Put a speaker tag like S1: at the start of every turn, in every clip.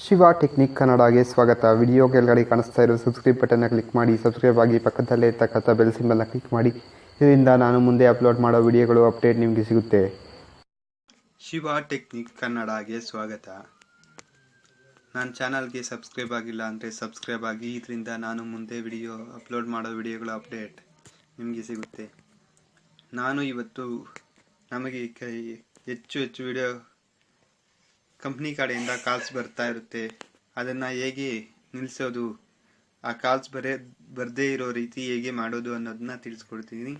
S1: Shiva technique ಕನ್ನಡಗೆ ಸ್ವಾಗತ. Video ಕೆಳಗಡೆ ಕಾಣಿಸ್ತಾ ಇರೋ ಸಬ್ಸ್ಕ್ರೈಬ್ ಬಟನ್ನ ಕ್ಲಿಕ್ ಮಾಡಿ, ಸಬ್ಸ್ಕ್ರೈಬ್ ಆಗಿ ಪಕ್ಕದಲ್ಲೇ ಇರ್ತಕ್ಕಂಥ ಬೆಲ್ ಸಿಂಬಲ್ನ ಕ್ಲಿಕ್ ಮಾಡಿ. ಇದರಿಂದ ನಾನು ಮುಂದೆ ಅಪ್ಲೋಡ್ ಮಾಡೋ ವಿಡಿಯೋಗಳು ಅಪ್ಡೇಟ್ ನಿಮಗೆ ಸಿಗುತ್ತೆ. ಶಿವ ಟೆಕ್ನಿಕ್ ಕನ್ನಡಗೆ ಸ್ವಾಗತ. ನನ್ನ ಚಾನಲ್ಗೆ ಸಬ್ಸ್ಕ್ರೈಬ್ ಆಗಿಲ್ಲ ಅಂದರೆ ಸಬ್ಸ್ಕ್ರೈಬ್ ಆಗಿ. ಇದರಿಂದ ನಾನು ಮುಂದೆ ಅಪ್ಲೋಡ್ ಮಾಡೋ ವಿಡಿಯೋಗಳ ಅಪ್ಡೇಟ್ ನಿಮಗೆ ಸಿಗುತ್ತೆ. ನಾನು ಇವತ್ತು ನಮಗೆ ಹೆಚ್ಚು ವಿಡಿಯೋ ಕಂಪ್ನಿ ಕಡೆಯಿಂದ ಕಾಲ್ಸ್ ಬರ್ತಾ ಇರುತ್ತೆ, ಅದನ್ನು ಹೇಗೆ ನಿಲ್ಲಿಸೋದು, ಆ ಕಾಲ್ಸ್ ಬರದೇ ಇರೋ ರೀತಿ ಹೇಗೆ ಮಾಡೋದು ಅನ್ನೋದನ್ನ ತಿಳಿಸ್ಕೊಡ್ತೀನಿ.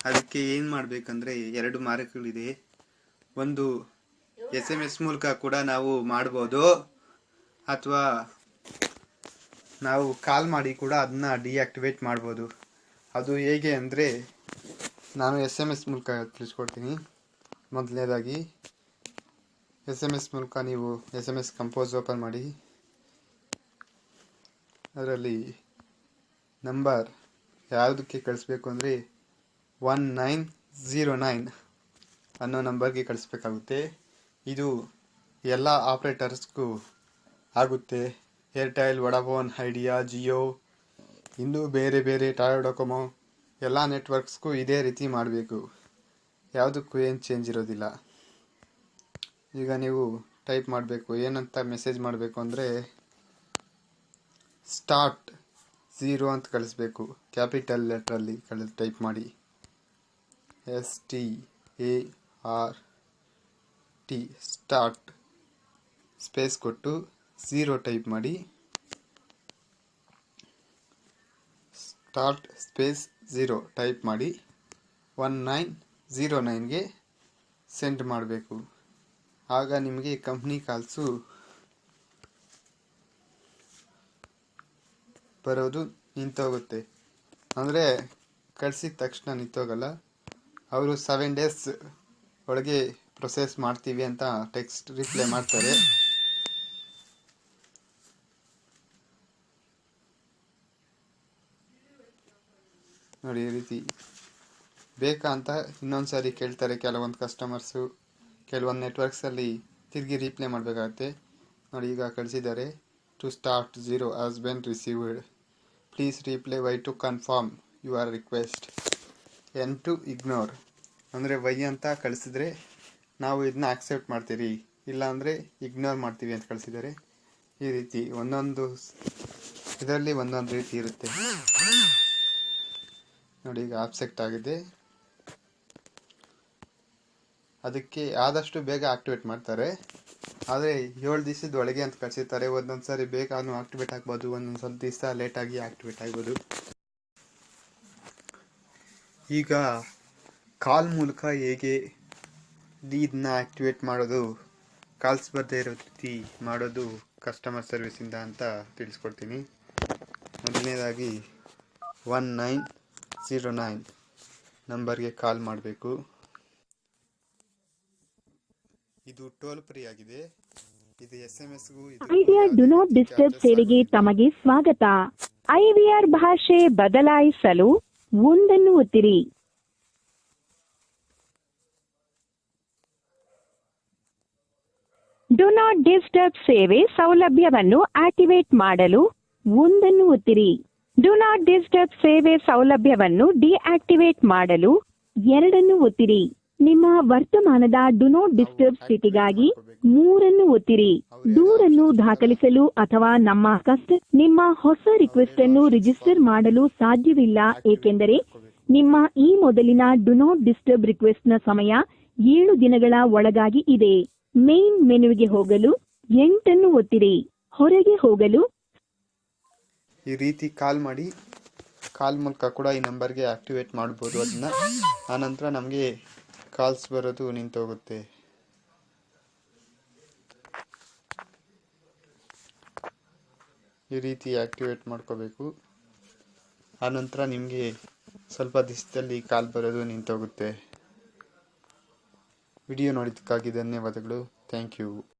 S1: ಅದಕ್ಕೆ ಏನು ಮಾಡಬೇಕಂದ್ರೆ ಎರಡು ಮಾರ್ಗಗಳಿದೆ. ಒಂದು SMS ಮೂಲಕ ಕೂಡ ನಾವು ಮಾಡ್ಬೋದು, ಅಥವಾ ನಾವು ಕಾಲ್ ಮಾಡಿ ಕೂಡ ಅದನ್ನ ಡಿಆಕ್ಟಿವೇಟ್ ಮಾಡ್ಬೋದು. ಅದು ಹೇಗೆ ಅಂದರೆ ನಾನು SMS ಮೂಲಕ ತಿಳಿಸ್ಕೊಡ್ತೀನಿ. ಮೊದಲನೇದಾಗಿ SMS ಮೂಲಕ ನೀವು SMS ಕಂಪೋಸ್ ಓಪನ್ ಮಾಡಿ. ಅದರಲ್ಲಿ ನಂಬರ್ ಯಾವುದಕ್ಕೆ ಕಳಿಸ್ಬೇಕು ಅಂದರೆ 1909 ಅನ್ನೋ ನಂಬರ್ಗೆ ಕಳಿಸ್ಬೇಕಾಗುತ್ತೆ. ಇದು ಎಲ್ಲ ಆಪ್ರೇಟರ್ಸ್ಗೂ ಆಗುತ್ತೆ. ಏರ್ಟೆಲ್, ವೊಡಾಫೋನ್, ಐಡಿಯಾ, ಜಿಯೋ, ಇನ್ನೂ ಬೇರೆ ಟಾಟಾ ಡೊಕೊಮೊ ಎಲ್ಲ ನೆಟ್ವರ್ಕ್ಸ್ಗೂ ಇದೇ ರೀತಿ ಮಾಡಬೇಕು. ಯಾವುದಕ್ಕೂ ಏನು ಚೇಂಜ್ ಇರೋದಿಲ್ಲ. ಈಗ ನೀವು ಟೈಪ್ ಮಾಡಬೇಕು, ಏನಂತ ಮೆಸೇಜ್ ಮಾಡಬೇಕು ಅಂದರೆ ಸ್ಟಾರ್ಟ್ 0 ಅಂತ ಕಳಿಸ್ಬೇಕು. ಕ್ಯಾಪಿಟಲ್ ಲೆಟ್ರಲ್ಲಿ ಟೈಪ್ ಮಾಡಿ. START ಸ್ಟಾರ್ಟ್ ಸ್ಪೇಸ್ ಕೊಟ್ಟು 0 ಟೈಪ್ ಮಾಡಿ. ಸ್ಟಾರ್ಟ್ ಸ್ಪೇಸ್ 0 ಟೈಪ್ ಮಾಡಿ 1909ಗೆ ಸೆಂಡ್ ಮಾಡಬೇಕು. ಆಗ ನಿಮಗೆ ಕಂಪ್ನಿ ಕಾಲ್ಸು ಬರೋದು ನಿಂತೋಗುತ್ತೆ. ಅಂದರೆ ಕಳಿಸಿದ ತಕ್ಷಣ ನಿಂತೋಗಲ್ಲ, ಅವರು 7 days ಒಳಗೆ ಪ್ರೊಸೆಸ್ ಮಾಡ್ತೀವಿ ಅಂತ ಟೆಕ್ಸ್ಟ್ ರಿಪ್ಲೈ ಮಾಡ್ತಾರೆ. ನೋಡಿ, ಈ ರೀತಿ ಬೇಕಾ ಅಂತ ಇನ್ನೊಂದು ಸಾರಿ ಕೇಳ್ತಾರೆ ಕೆಲವೊಂದು ಕಸ್ಟಮರ್ಸು. ಕೆಲವೊಂದು ನೆಟ್ವರ್ಕ್ಸಲ್ಲಿ ತಿರುಗಿ ರಿಪ್ಲೈ ಮಾಡಬೇಕಾಗತ್ತೆ. ನೋಡಿ, ಈಗ ಕಳಿಸಿದ್ದಾರೆ. To start 0 has been received, please reply Y to confirm your request, N to ignore. ಅಂದರೆ ವೈ ಅಂತ ಕಳಿಸಿದ್ರೆ ನಾವು ಇದನ್ನ ಆಕ್ಸೆಪ್ಟ್ ಮಾಡ್ತೀರಿ, ಇಲ್ಲ ಅಂದರೆ ಇಗ್ನೋರ್ ಮಾಡ್ತೀವಿ ಅಂತ ಕಳಿಸಿದ್ದಾರೆ. ಈ ರೀತಿ ಒಂದೊಂದು ಇದರಲ್ಲಿ ಒಂದೊಂದು ರೀತಿ ಇರುತ್ತೆ. ನೋಡಿ, ಈಗ ಆಬ್ಸೆಕ್ಟ್ ಆಗಿದೆ. ಅದಕ್ಕೆ ಆದಷ್ಟು ಬೇಗ ಆಕ್ಟಿವೇಟ್ ಮಾಡ್ತಾರೆ. ಆದರೆ 7 ದಿವಸದ ಒಳಗೆ ಅಂತ ಕಳಿಸಿರ್ತಾರೆ. ಒಂದೊಂದು ಸಾರಿ ಬೇಗನೂ ಆಕ್ಟಿವೇಟ್ ಆಗ್ಬೋದು, ಒಂದೊಂದು ಸ್ವಲ್ಪ ದಿವಸ ಲೇಟಾಗಿ ಆಕ್ಟಿವೇಟ್ ಆಗ್ಬೋದು. ಈಗ ಕಾಲ್ ಮೂಲಕ ಹೇಗೆ ಇದನ್ನ ಆಕ್ಟಿವೇಟ್ ಮಾಡೋದು, ಕಾಲ್ಸ್ ಬರದೇ ಇರೋ ರೀತಿ ಮಾಡೋದು ಕಸ್ಟಮರ್ ಸರ್ವಿಸಿಂದ ಅಂತ ತಿಳಿಸ್ಕೊಡ್ತೀನಿ. ಮೊದಲನೇದಾಗಿ 1909 ನಂಬರ್ಗೆ ಕಾಲ್ ಮಾಡಬೇಕು. ಇದು ಟೋಲ್ ಫ್ರೀ ಆಗಿದೆ. ಇದು SMS-ಗೂ
S2: ಐಡಿಯಾ ಡು ನಾಟ್ ಡಿಸ್ಟರ್ಬ್ ಸೇವೆಗೆ ತಮಗೆ ಸ್ವಾಗತ. IVR ಭಾಷೆ ಬದಲಾಯಿಸಲು 1 ಒತ್ತಿರಿ. ಡು ನಾಟ್ ಡಿಸ್ಟರ್ಬ್ ಸೇವೆ ಸೌಲಭ್ಯವನ್ನು ಆಕ್ಟಿವೇಟ್ ಮಾಡಲು 1 ಒತ್ತಿರಿ. ಡು ನಾಟ್ ಡಿಸ್ಟರ್ಬ್ ಸೇವೆ ಸೌಲಭ್ಯವನ್ನು ಡಿಆಕ್ಟಿವೇಟ್ ಮಾಡಲು 2 ಒತ್ತಿರಿ. ನಿಮ್ಮ ವರ್ತಮಾನದ ಡು ನಾಟ್ ಡಿಸ್ಟರ್ಬ್ ಸ್ಥಿತಿಗಾಗಿ 3 ಒತ್ತಿರಿ. ದೂರನ್ನು ದಾಖಲಿಸಲು ಅಥವಾ ನಿಮ್ಮ ಹೊಸ ರಿಕ್ವೆಸ್ಟ್ ಅನ್ನು ರಿಜಿಸ್ಟರ್ ಮಾಡಲು ಸಾಧ್ಯವಿಲ್ಲ, ಏಕೆಂದರೆ ನಿಮ್ಮ ಈ ಮೊದಲಿನ ಡು ನಾಟ್ ಡಿಸ್ಟರ್ಬ್ ರಿಕ್ವೆಸ್ಟ್ ನ ಸಮಯ 7 ದಿನಗಳ ಒಳಗಾಗಿ ಇದೆ. ಮೇನ್ ಮೆನುವಿಗೆ ಹೋಗಲು 8 ಒತ್ತಿರಿ. ಹೊರಗೆ ಹೋಗಲು
S1: ಈ ರೀತಿ ಕಾಲ್ ಮಾಡಿ. ಕಾಲ್ ಮೂಲಕ ಕೂಡ ಈ ನಂಬರ್ಗೆ ಆಕ್ಟಿವೇಟ್ ಮಾಡ್ಬೋದು ಅದನ್ನ. ಆನಂತರ ನಮಗೆ ಕಾಲ್ಸ್ ಬರೋದು ನಿಂತೋಗುತ್ತೆ. ಈ ರೀತಿ ಆಕ್ಟಿವೇಟ್ ಮಾಡ್ಕೋಬೇಕು. ಆನಂತರ ನಿಮಗೆ ಸ್ವಲ್ಪ ದಿವಸದಲ್ಲಿ ಕಾಲ್ ಬರೋದು ನಿಂತೋಗುತ್ತೆ. ವಿಡಿಯೋ ನೋಡಿದ್ದಕ್ಕಾಗಿ ಧನ್ಯವಾದಗಳು. Thank you.